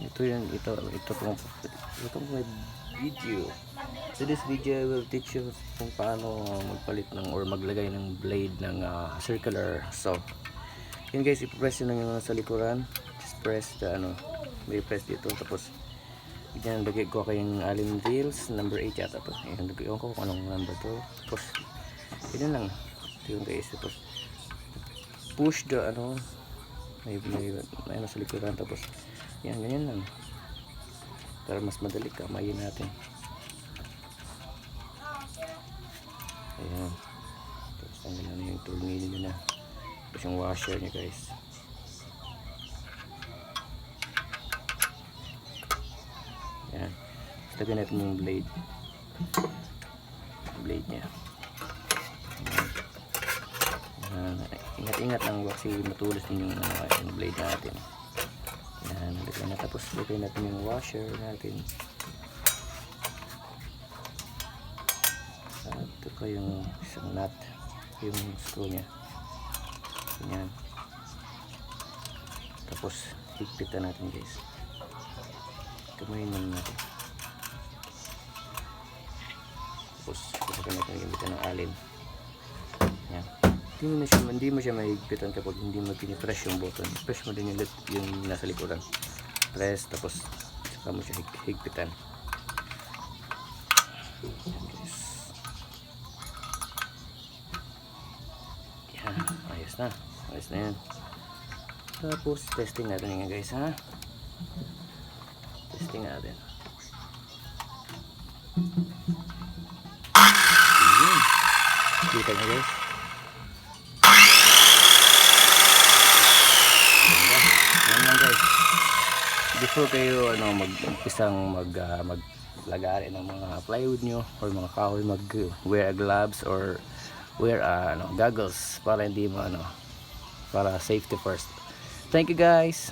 Itong may video. So this video I will teach you kung paano magpalit ng or maglagay ng blade ng circular saw. Yun guys, i-press yun lang yung sa likuran. Just press the may press dito, tapos yan, lagay ko kayong Allen wheels number 8 yata to. Ayan, lagay ko kung anong number to. Tapos yun lang yun guys. Tapos push the may sa likuran, tapos yan, ganyan lang para mas madali kamayin natin. Ayan, tapos tanggalin na yung tornilyo na, tapos yung washer niya guys. Ayan, lagyan natin yung blade niya. Ingat-ingat lang kasi matulis din yung blade natin. Yan, lagyan na, tapos lagyan natin yung washer natin. At ito pa yung isang nut, yung screw nya. Yan. Tapos higpitan natin guys. Kamayin naman natin. Tapos ito natin yung higpitan ng Allen. Yan. Hindi mo siya mahigpitan kapag hindi mo pinipress yung button. Press mo din yung nasa likuran. Press, tapos saka mo siya higpitan. Yan, ayos na. Ayos na yan. Tapos testing natin yan guys, ha. Testing natin. Kita nyo guys. Before kayo mag-umpisang maglagari ng mga plywood nyo or mga kahoy, wear gloves or wear goggles para hindi mo para safety first. Thank you guys.